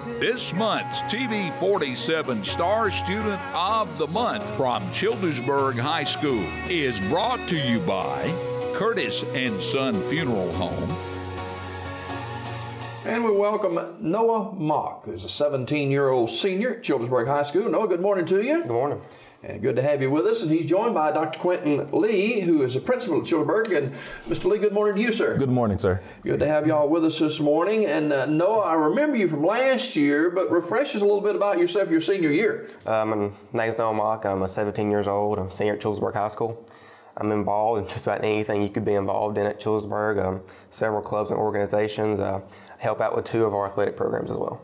This month's TV 47 Star Student of the Month from Childersburg High School is brought to you by Curtis and Son Funeral Home. And we welcome Noah Mock, who's a 17-year-old senior at Childersburg High School. Noah, good morning to you. Good morning. And good to have you with us. And he's joined by Dr. Quentin Lee, who is a principal at Childersburg. And Mr. Lee, good morning to you, sir. Good morning, sir. Good to have you all with us this morning. And Noah, I remember you from last year, but refresh us a little bit about yourself your senior year. My name's Noah Mock. I'm 17 years old. I'm a senior at Childersburg High School. I'm involved in just about anything you could be involved in at Childersburg. Several clubs and organizations. Help out with 2 of our athletic programs as well.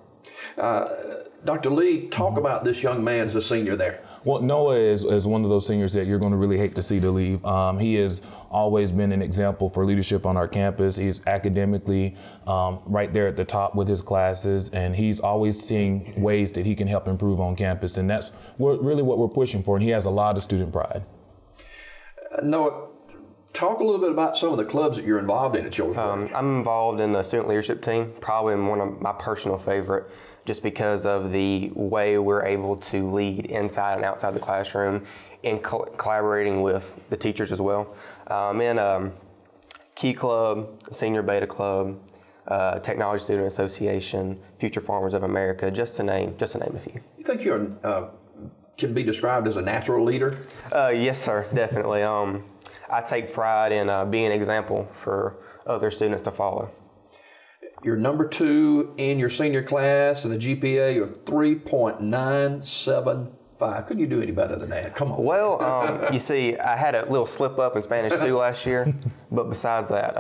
Dr. Lee, talk about this young man as a senior there. Well, Noah is one of those seniors that you're going to really hate to see to leave. He has always been an example for leadership on our campus. He's academically right there at the top with his classes, and he's always seeing ways that he can help improve on campus, and that's really what we're pushing for, and he has a lot of student pride. Noah, talk a little bit about some of the clubs that you're involved in at Childersburg. I'm involved in the student leadership team, probably one of my personal favorite, just because of the way we're able to lead inside and outside the classroom and collaborating with the teachers as well. I'm in Key Club, Senior Beta Club, Technology Student Association, Future Farmers of America, just to name a few. You think you're can be described as a natural leader? Yes, sir, definitely. I take pride in being an example for other students to follow. You're number 2 in your senior class and a GPA of 3.975. Couldn't you do any better than that? Come on. Well, you see, I had a little slip up in Spanish 2 last year, but besides that,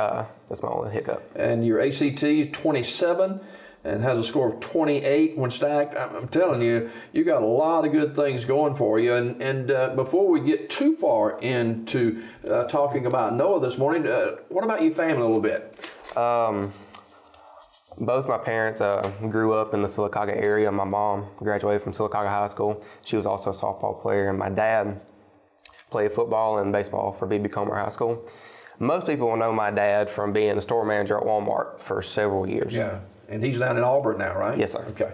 that's my only hiccup. And your ACT is 27 and has a score of 28 when stacked. I'm telling you, you got a lot of good things going for you. And before we get too far into talking about Noah this morning, what about your family a little bit? Both my parents grew up in the Sylacauga area. My mom graduated from Sylacauga High School. She was also a softball player, and my dad played football and baseball for B.B. Comer High School. Most people will know my dad from being the store manager at Walmart for several years. Yeah, and he's down in Auburn now, right? Yes, sir. Okay.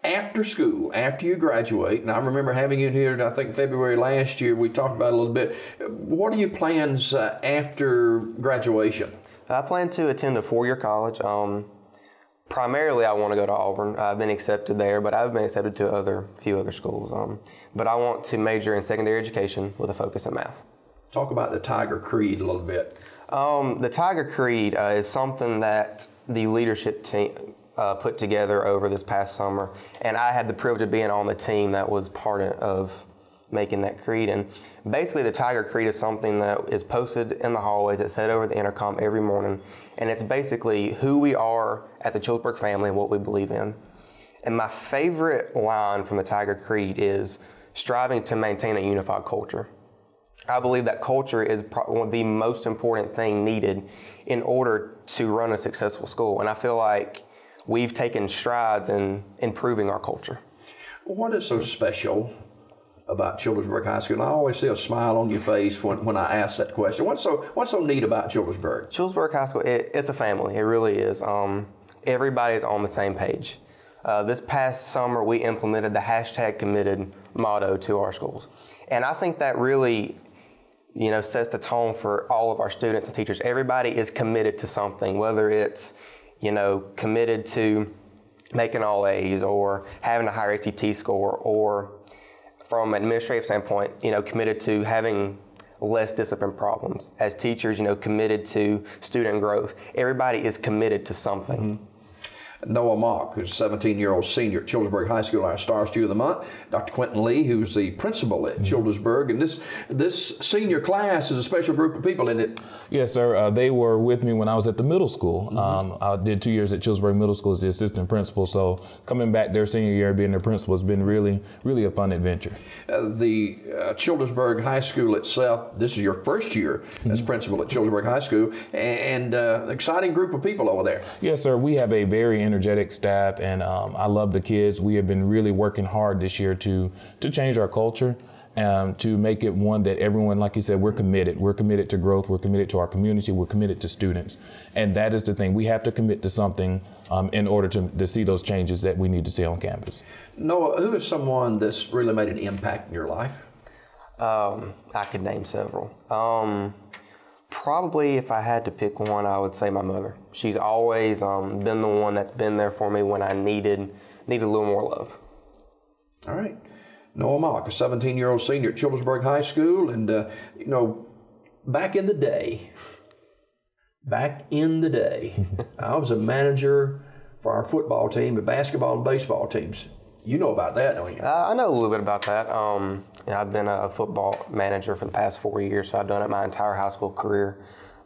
After school, after you graduate, and I remember having you here, I think February last year, we talked about it a little bit. What are your plans after graduation? I plan to attend a 4-year college. Primarily, I want to go to Auburn. I've been accepted there, but I've been accepted to a few other schools. But I want to major in secondary education with a focus in math. Talk about the Tiger Creed a little bit. The Tiger Creed is something that the leadership team put together over this past summer, and I had the privilege of being on the team that was part of making that creed. And basically the Tiger Creed is something that is posted in the hallways. It's said over the intercom every morning, and it's basically who we are at the Childersburg family and what we believe in. And my favorite line from the Tiger Creed is striving to maintain a unified culture. I believe that culture is the most important thing needed in order to run a successful school, and I feel like we've taken strides in improving our culture. What is so special about Childersburg High School? And I always see a smile on your face when I ask that question. What's so neat about Childersburg? Childersburg High School, it's a family. It really is. Everybody's on the same page. This past summer, we implemented the #committed motto to our schools. And I think that really, sets the tone for all of our students and teachers. Everybody is committed to something, whether it's, committed to making all A's or having a higher ACT score, or from an administrative standpoint, committed to having less discipline problems. As teachers, committed to student growth. Everybody is committed to something. Mm-hmm. Noah Mock, who's a 17-year-old senior at Childersburg High School, our Star Student of the Month. Dr. Quentin Lee, who's the principal at Childersburg. And this senior class is a special group of people, isn't it? Yes, sir. They were with me when I was at the middle school. Mm-hmm. I did 2 years at Childersburg Middle School as the assistant principal. So coming back their senior year, being their principal, has been really, really a fun adventure. The Childersburg High School itself, this is your first year as principal at Childersburg High School, and an exciting group of people over there. Yes, sir. We have a very energetic staff, and I love the kids. We have been really working hard this year to change our culture, to make it one that everyone, like you said, we're committed. We're committed to growth. We're committed to our community. We're committed to students. And that is the thing. We have to commit to something in order to see those changes that we need to see on campus. Noah, who is someone that's really made an impact in your life? I could name several. Probably if I had to pick one, I would say my mother. She's always been the one that's been there for me when I needed a little more love. All right. Noah Mock, a 17-year-old senior at Childersburg High School. And, you know, back in the day, I was a manager for our football team, the basketball and baseball teams. You know about that, don't you? I know a little bit about that. I've been a football manager for the past 4 years, so I've done it my entire high school career.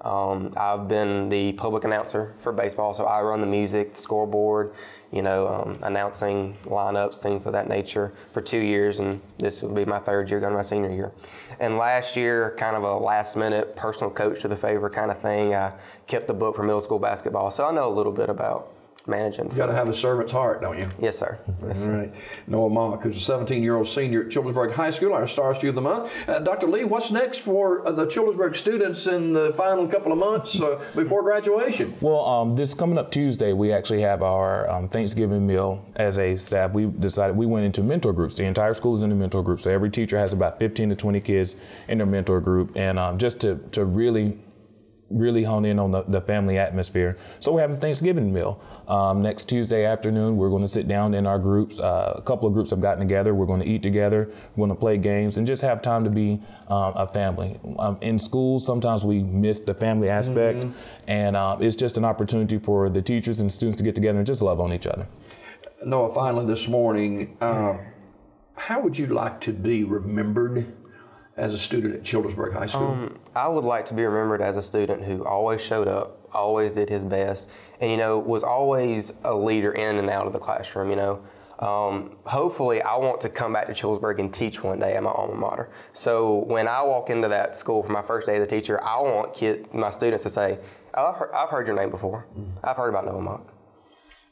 I've been the public announcer for baseball, so I run the music, the scoreboard, announcing lineups, things of that nature for 2 years, and this will be my third year, going to my senior year. And last year, kind of a last-minute personal coach to the favor kind of thing, I kept the book for middle school basketball, so I know a little bit about managing. You got to have a servant's heart, don't you? Yes, sir. Yes, sir. All right. Noah Mock, who's a 17-year-old senior at Childersburg High School, our Star Student of the Month. Dr. Lee, what's next for the Childersburg students in the final couple of months before graduation? Well, this coming up Tuesday, we actually have our Thanksgiving meal as a staff. We decided we went into mentor groups. The entire school is in a mentor group, so every teacher has about 15 to 20 kids in their mentor group, and just to really hone in on the family atmosphere. So we're having a Thanksgiving meal. Next Tuesday afternoon, we're going to sit down in our groups. A couple of groups have gotten together. We're going to eat together. We're going to play games and just have time to be a family. In school, sometimes we miss the family aspect, and it's just an opportunity for the teachers and students to get together and just love on each other. Noah, finally this morning, how would you like to be remembered as a student at Childersburg High School? I would like to be remembered as a student who always showed up, always did his best, and was always a leader in and out of the classroom. Hopefully I want to come back to Childersburg and teach one day at my alma mater. So when I walk into that school for my first day as a teacher, I want my students to say, oh, I've heard your name before. I've heard about Noah Mock.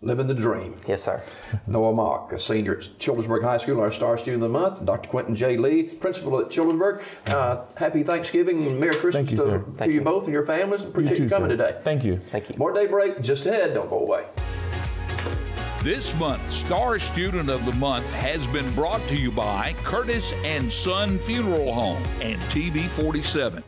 Living the dream. Yes, sir. Noah Mock, a senior at Childersburg High School, our Star Student of the Month. Dr. Quentin J. Lee, principal at Childersburg. Happy Thanksgiving and Merry Christmas to you both and your families. Appreciate you coming today. Thank you. Thank you. More Daybreak just ahead. Don't go away. This month, Star Student of the Month has been brought to you by Curtis and Son Funeral Home and TV 47.